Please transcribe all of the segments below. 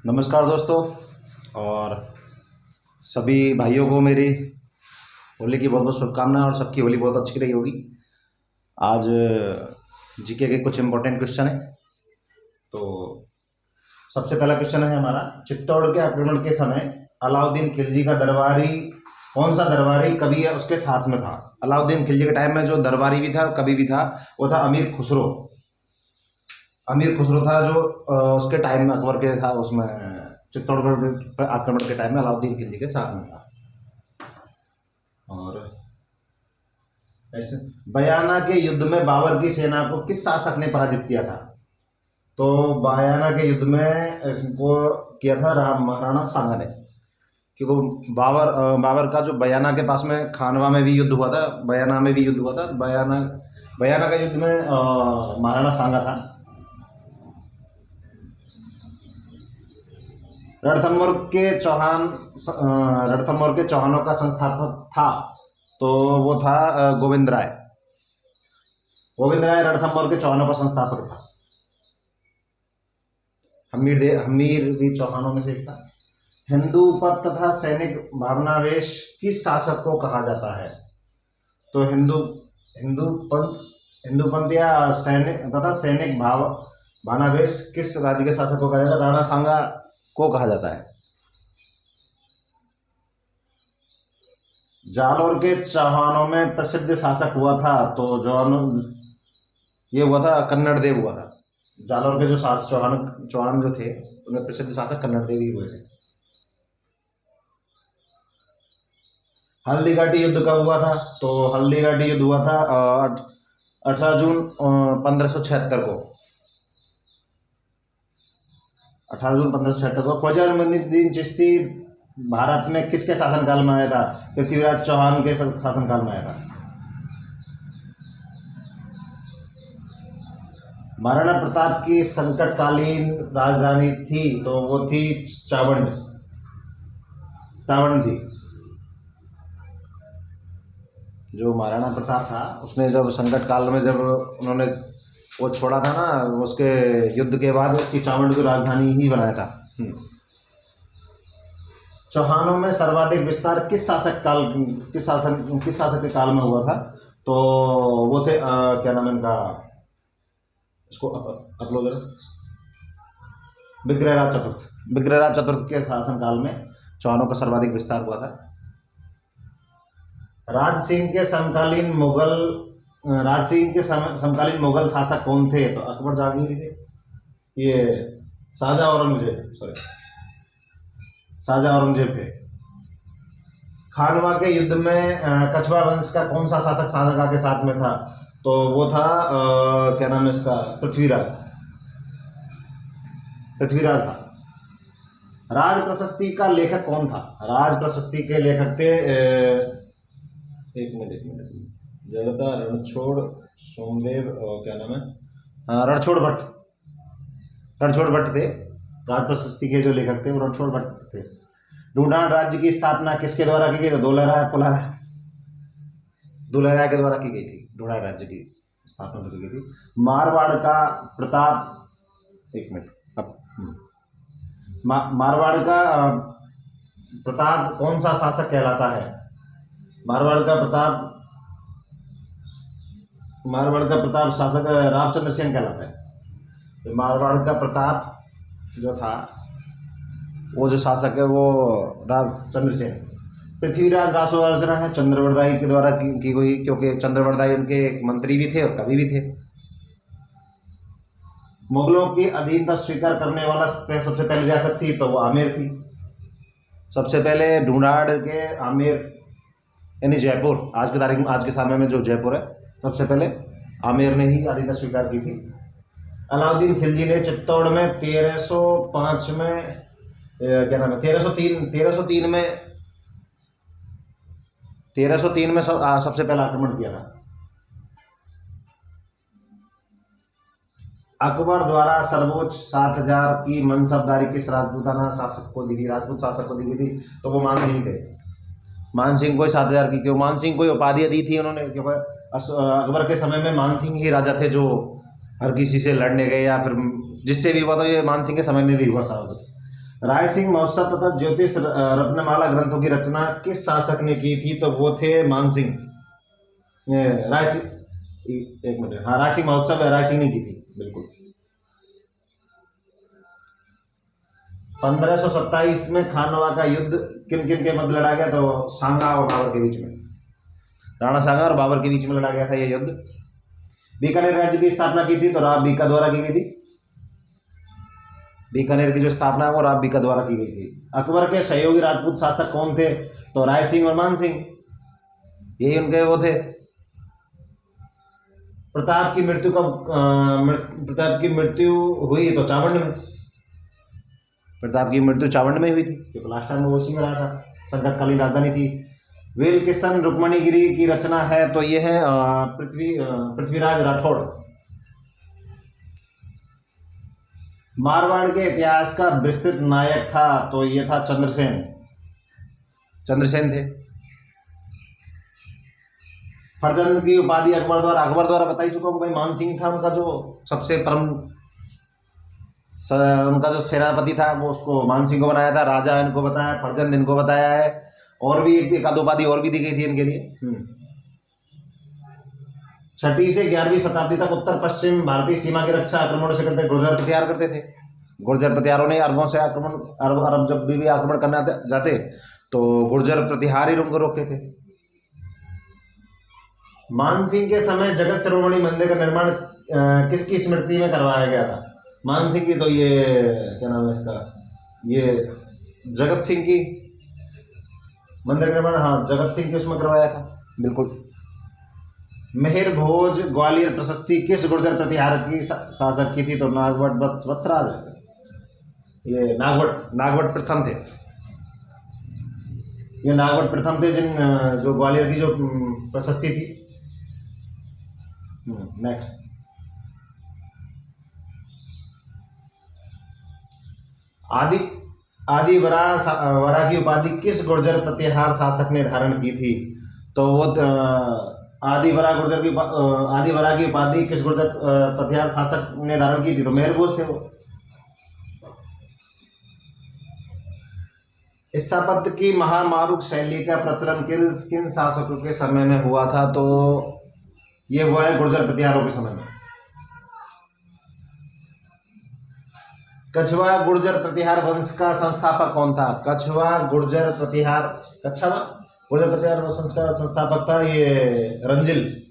नमस्कार दोस्तों। और सभी भाइयों को मेरी होली की बहुत बहुत शुभकामनाएं और सबकी होली बहुत अच्छी रही होगी। आज जीके के कुछ इम्पोर्टेंट क्वेश्चन है। तो सबसे पहला क्वेश्चन है हमारा, चित्तौड़ के आक्रमण के समय अलाउद्दीन खिलजी का दरबारी कौन सा दरबारी कवि उसके साथ में था? अलाउद्दीन खिलजी के टाइम में जो दरबारी भी था, कवि भी था, वो था अमीर खुसरो। अमीर खुसरो था जो उसके टाइम में अकबर के था, उसमें चित्तौड़गढ़ पर आक्रमण के टाइम में अलाउद्दीन खिलजी के साथ में था। और बयाना के युद्ध में बाबर की सेना को किस शासक ने पराजित किया था? तो बयाना के युद्ध में इसको किया था महाराणा सांगा ने, क्योंकि बाबर का जो बयाना के पास में खानवा में भी युद्ध हुआ था, बयाना में भी युद्ध हुआ था। बयाना का युद्ध में महाराणा सांगा था। रणथंभौर के चौहानों का संस्थापक था, तो वो था गोविंद राय। गोविंद राय रणथंभौर के चौहानों का संस्थापक था। हमीर भी चौहानों में से एक था। हिंदू पद तथा सैनिक भावनावेश किस शासक को कहा जाता है? तो हिंदू पंथ या सैनिक तथा सैनिक भावनावेश किस राज्य के शासक को कहा जाता है? राणा सांगा को कहा जाता है। जालौर के चौहानों में प्रसिद्ध शासक हुआ था, तो ये हुआ था कन्नड़ देव हुआ था। जालौर के जो चौहान जो थे उनमें प्रसिद्ध शासक कन्नड़ देव ही हुए थे। हल्दीघाटी युद्ध कब हुआ था? तो हल्दीघाटी युद्ध हुआ था 18 जून 1576 को। 18 जून 1576 को। ख्वाजा मोइनुद्दीन चिश्ती भारत में किसके शासनकाल में आया था? पृथ्वीराज चौहान के शासनकाल में आया था। महाराणा प्रताप की संकटकालीन राजधानी थी, तो वो थी चावंड थी। जो महाराणा प्रताप था उसने जब संकट काल में जब उन्होंने वो छोड़ा था ना, उसके युद्ध के बाद उसकी चावंड को राजधानी ही बनाया था। चौहानों में सर्वाधिक विस्तार किस शासक के काल में हुआ था? तो वो थे क्या नाम है इनका, इसको अपलोड करें, विग्रहराज चतुर्थ के शासन काल में चौहानों का सर्वाधिक विस्तार हुआ था। राज सिंह के समकालीन मुगल शासक कौन थे? तो अकबर जहांगीर थे। ये शाहजहां औरंगजेब थे। खानवा के युद्ध में कछवा वंश का कौन सा शासक शाहजहां के साथ में था? तो वो था क्या नाम है इसका, पृथ्वीराज था। राज प्रशस्ति का लेखक कौन था? राज प्रशस्ति के लेखक थे एक मिनट जड़ता रणछोड़ सोमदेव क्या नाम है, रणछोड़ भट्ट थे। राज प्रशस्ति के जो लेखक थे वो रणछोड़ भट्ट थे। ढूंढान राज्य की स्थापना किसके द्वारा की गई? तो दुल्हा राय के द्वारा की गई थी। ढूंढान राज्य की स्थापना की गई थी। मारवाड़ का प्रताप कौन सा शासक कहलाता है? मारवाड़ का प्रताप शासक रामचंद्र सेन कहलाता है। तो मारवाड़ का प्रताप जो था, वो जो शासक है वो रामचंद्र सेन। पृथ्वीराज रासोरचना है चंद्रवरदाई के द्वारा की गई, क्योंकि चंद्रवरदाई उनके एक मंत्री भी थे और कवि भी थे। मुगलों की अधीनता स्वीकार करने वाला सबसे पहली रियासत थी, तो वो आमेर थी। सबसे पहले ढूंढाड़ के आमेर यानी जयपुर, आज के समय में जो जयपुर है, सबसे पहले आमेर ने ही अधीनता स्वीकार की थी। अलाउद्दीन खिलजी ने चित्तौड़ में 1305 में क्या नाम है 1303 में सबसे पहला आक्रमण किया था। अकबर द्वारा सर्वोच्च 7000 की मनसबदारी किस राजपूताना शासक को दी गई? राजपूत शासक को दी गई थी, तो वो मान सिंह थे। मान सिंह को 7000 की, क्यों मान सिंह को उपाधि दी थी उन्होंने, क्योंकि अकबर के समय में मान सिंह ही राजा थे जो हर किसी से लड़ने गए या फिर जिससे भी हुआ, तो ये मान सिंह के समय में भी हुआ था। राय सिंह महोत्सव तथा ज्योतिष रत्नमाला ग्रंथों की रचना किस शासक ने की थी? तो वो थे मानसिंह। राय सिंह, एक मिनट, हाँ, राय सिंह महोत्सव राय सिंह ने की थी, बिल्कुल। 1527 में खानवा का युद्ध किन किन के मध्य लड़ा गया? तो सांगा और बाबर के बीच में, राणा सांगा और बाबर के बीच में लड़ा गया था यह युद्ध। बीकानेर राज्य की स्थापना की थी तो राव बीका द्वारा की गई थी। बीकानेर की जो स्थापना है वो राव बीका द्वारा की गई थी। अकबर के सहयोगी राजपूत शासक कौन थे? तो राय सिंह और मान सिंह, यही उनके वो थे। प्रताप की मृत्यु कब प्रताप की मृत्यु हुई? तो चावंड में। प्रताप की मृत्यु चावंड में हुई थी, क्योंकि लास्ट टाइम वो उसी में रहा था, संकटकालीन राजधानी थी। वेल किशन रुक्मणीगिरी की रचना है? तो ये है पृथ्वीराज राठौड़। मारवाड़ के इतिहास का विस्तृत नायक था? तो ये था चंद्रसेन, चंद्रसेन थे। फरजंद की उपाधि अकबर द्वारा बता ही चुका हूं भाई, मान सिंह था उनका जो सबसे परम, उनका जो सेनापति था वो उसको मान सिंह को बनाया था। राजा इनको बताया, फरजंद इनको बताया है, और भी एक आध उपाधि और भी दी गई थी इनके लिए। 6वीं से 11वीं शताब्दी तक उत्तर पश्चिम भारतीय सीमा की रक्षा आक्रमणों से करते गुर्जर प्रतिहार करते थे। गुर्जर प्रतिहारों ने अरबों से आक्रमण, अरब जब भी आक्रमण करना जाते तो गुर्जर प्रतिहार ही उनको रोकते थे। मानसिंह के समय जगत शिरोमणि मंदिर का निर्माण किसकी स्मृति में करवाया गया था? मानसिंह की, तो ये क्या नाम है इसका, ये जगत सिंह की मंदिर निर्माण, हाँ, जगत सिंह की उसमें करवाया था, बिल्कुल। मेहर भोज ग्वालियर प्रशस्ति किस गुर्जर प्रतिहार की शासक की थी? तो नागवट वत्सराज, ये नागवट प्रथम थे। ये नागवट प्रथम थे जिन जो ग्वालियर की जो प्रशस्ति थी। नेक्स्ट, आदि वरा की उपाधि किस गुर्जर प्रतिहार शासक ने धारण की थी? तो वो आदि वरा की उपाधि किस गुर्जर प्रतिहार शासक ने धारण की थी? तो मेहर भोज थे वो। स्थापत्य की महामारुक शैली का प्रचलन किन शासकों के समय में हुआ था? तो ये हुआ है गुर्जर प्रतिहारों के समय में। कछवा गुर्जर प्रतिहार वंश का संस्थापक कौन था? कछवा गुर्जर प्रतिहार वंश का संस्थापक था ये रंजिल।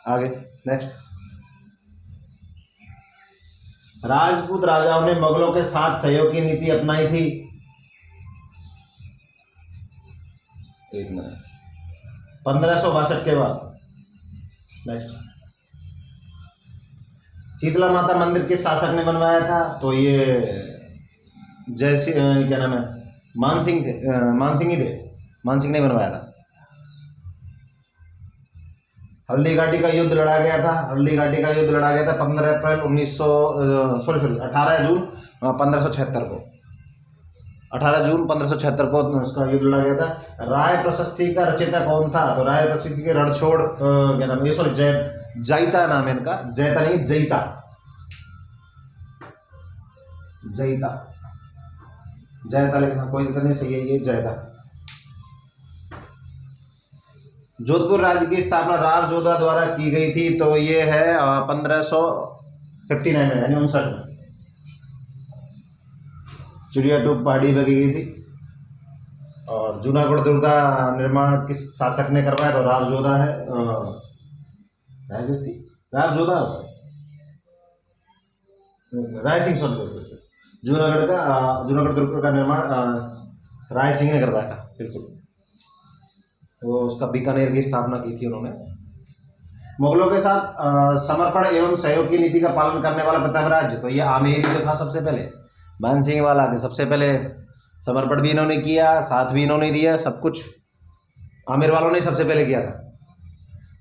आगे नेक्स्ट, राजपूत राजाओं ने मुगलों के साथ सहयोग की नीति अपनाई थी? एक मिनट, 1562 के बाद। नेक्स्ट, शीतला माता मंदिर किस शासक ने बनवाया था? तो ये क्या नाम है, मानसिंह थे, मानसिंह ही थे, मानसिंह ने बनवाया था। हल्दी घाटी का युद्ध लड़ा गया था? 15 अप्रैल 18 जून 1576 को। 18 जून 1576 को उसका युद्ध लड़ा गया था। राय प्रशस्ति का रचयिता कौन था? तो राय प्रशस्ति के रणछोड़ क्या नाम है, सॉरी, जयता नाम है इनका, जयता नहीं, जयता लिखना कोई दिक्कत नहीं, सही है, ये जयता। जोधपुर राज्य की स्थापना राव जोधा द्वारा की गई थी? तो ये है 1559 में, यानी 59 में। चिड़िया टूप पहाड़ी पे की गई थी। और जूनागढ़ दुर्ग का निर्माण किस शासक ने करवाया? तो राव जोधा है, राव जोधा, राय सिंह, सॉरी, जूनागढ़ दुर्ग का निर्माण राय सिंह ने करवाया था, बिल्कुल। वो उसका बीकानेर की स्थापना की थी उन्होंने। मुगलों के साथ समर्पण एवं सहयोग की नीति का पालन करने वाला प्रथम राज्य? तो ये आमेर जो था सबसे पहले, मान सिंह वाला के सबसे पहले समर्पण भी इन्होंने किया, साथ भी इन्होंने दिया, सब कुछ आमेर वालों ने सबसे पहले किया था।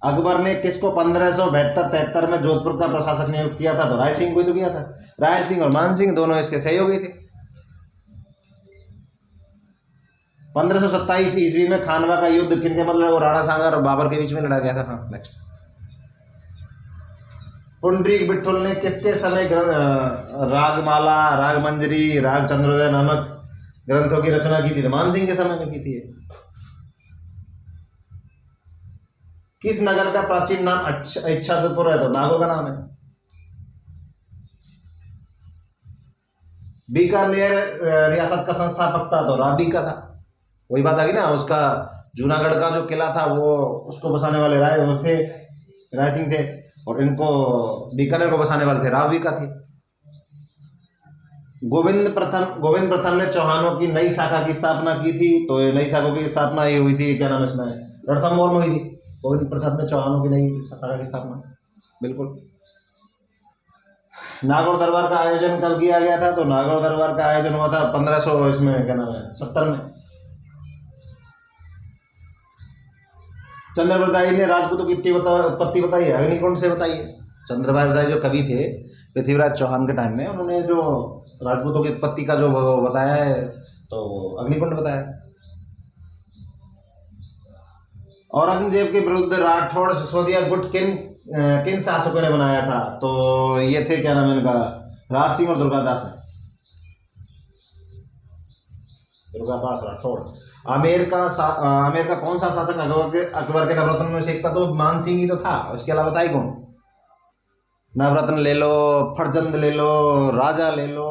अकबर ने किसको 1572-73 में जोधपुर का प्रशासक नियुक्त किया था? तो राय सिंह को ही तो किया था। राय सिंह और मान सिंह दोनों इसके सहयोगी थे। 1527 ईस्वी में खानवा का युद्ध किनके मतलब, राणा सांगा और बाबर के बीच में लड़ा गया था। हाँ, नेक्स्ट, पुंडरीक विठुल ने किसके समय रागमाला, रागमंजरी, राग चंद्रोदय नामक ग्रंथों की रचना की थी? मानसिंह के समय में की थी। किस नगर का प्राचीन नाम इच्छापुर है? तो नागौर का नाम है। बीकानेर रियासत का संस्थापक था? तो राबी का था। वही बात आ गई ना, उसका जूनागढ़ का जो किला था वो उसको बसाने वाले राय सिंह थे, और इनको बीकानेर को बसाने वाले थे रावी का थे। गोविंद प्रथम ने चौहानों की नई शाखा की स्थापना की थी। तो नई शाखा की स्थापना ये हुई थी, क्या नाम है इसमें, रणथंभौर में हुई थी। गोविंद प्रथम ने चौहानों की नई शाखा की स्थापना, बिल्कुल। नागौर दरबार का आयोजन कब किया गया था? तो नागौर दरबार का आयोजन हुआ था 1500 इसमें क्या नाम है 70 में। चंद्रवरदाई ने राजपूतों की उत्पत्ति बताई है? अग्निकुंड से बताई है। चंद्रवरदाई जो कवि थे पृथ्वीराज चौहान के टाइम में, उन्होंने जो राजपूतों की उत्पत्ति का जो बताया है तो अग्निकुंड बताया। औरंगजेब के विरुद्ध राठौड़ सिसोदिया गुट किन शासकों ने बनाया था? तो ये थे, क्या नाम है इनका, राज सिंह और दुर्गादास राठौड़। आमेर का कौन सा शासक अकबर के नवरत्न में से एक था? तो मानसिंह ही तो था। उसके अलावा बताइए कौन? नवरत्न ले लो, फरजंद ले लो, राजा ले लो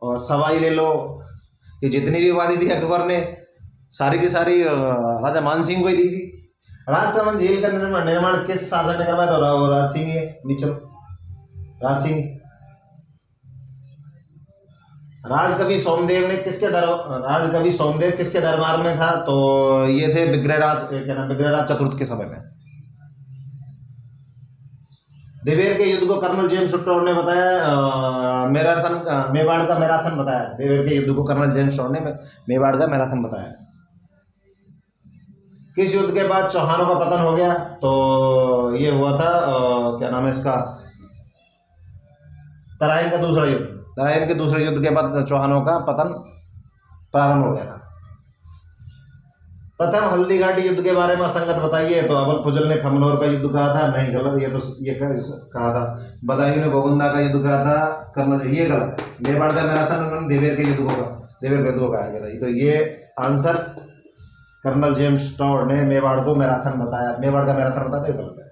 और सवाई ले लो, ये जितनी भी उपाधि थी अकबर ने सारी की सारी राजा मानसिंह को ही दी थी। राजसमंद झील का निर्माण किस शासक ने करवाया? तो राज सिंह है। नीचे राज सिंह। राजकवि सोमदेव किसके दरबार में था? तो ये थे विग्रहराज चतुर्थ के समय में। देवेर के युद्ध को कर्नल जेम्स स्टोर ने बताया मेवाड़ का मैराथन बताया। देवेर के युद्ध को कर्नल जेम्स स्टोर ने मेवाड़ का मैराथन बताया। किस युद्ध के बाद चौहानों का पतन हो गया? तो ये हुआ था क्या नाम है इसका, तराइन का दूसरा युद्ध। तराइन के दूसरे युद्ध के बाद चौहानों का पतन प्रारंभ हो गया था। प्रथम हल्दी घाटी युद्ध के बारे में असंगत बताइए। तो अबल फुजल ने खमनौर का युद्ध कहा था, नहीं गलत, ये कहा था। बदायूं ने गोविंदा का युद्ध कहा था, कर्नल, ये गलत है। मेवाड़ का मैराथन उन्होंने देवेर के युद्ध को कहा गया था। तो ये आंसर कर्नल जेम्स स्टोर ने मेवाड़ को मैराथन बताया, मेवाड़ का मैराथन बताते गलत है।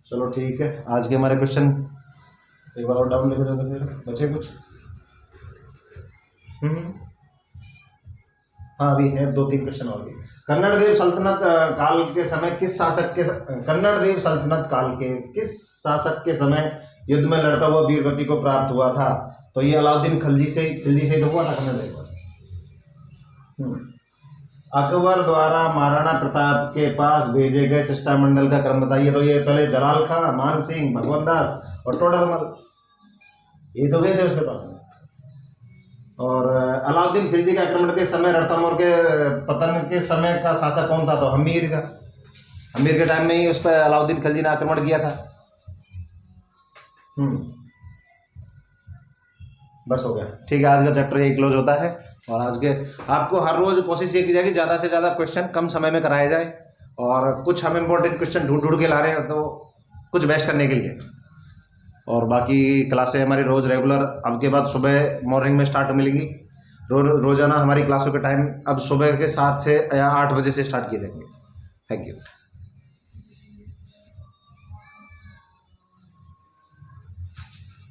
चलो ठीक है, आज के हमारे क्वेश्चन एक बार और डाउन लेके जाते फिर बचे कुछ। हाँ अभी है 2-3 क्वेश्चन और भी। कन्नड़ देव सल्तनत काल के समय किस शासक के समय युद्ध में लड़ता हुआ वीरगति को प्राप्त हुआ था? तो ये अलाउद्दीन खिलजी से तो हुआ था कन्नड़ देव। अकबर द्वारा महाराणा प्रताप के पास भेजे गए शिष्टमंडल का क्रम बताइए। तो ये पहले जलाल खां, मान सिंह, भगवंत दास और टोडरमल, ये तो गए थे उसके पास। और अलाउद्दीन खिलजी के आक्रमण के समय, रणथंभौर के पतन के समय का शासक कौन था? तो हमीर था। हमीर के टाइम में ही उस पर अलाउद्दीन खिलजी ने आक्रमण किया था। बस हो गया, ठीक है। आज का चैप्टर यही क्लोज होता है। और आज के आपको हर रोज कोशिश ये की जाएगी ज़्यादा से ज़्यादा क्वेश्चन कम समय में कराए जाए, और कुछ हम इंपॉर्टेंट क्वेश्चन ढूंढ के ला रहे हैं तो कुछ बेस्ट करने के लिए। और बाकी क्लासें हमारी रोज़ रेगुलर अब के बाद सुबह मॉर्निंग में स्टार्ट मिलेंगी। रोज़ाना हमारी क्लासों के टाइम अब सुबह के 7 से या 8 बजे से स्टार्ट किए जाएंगे। Thank you.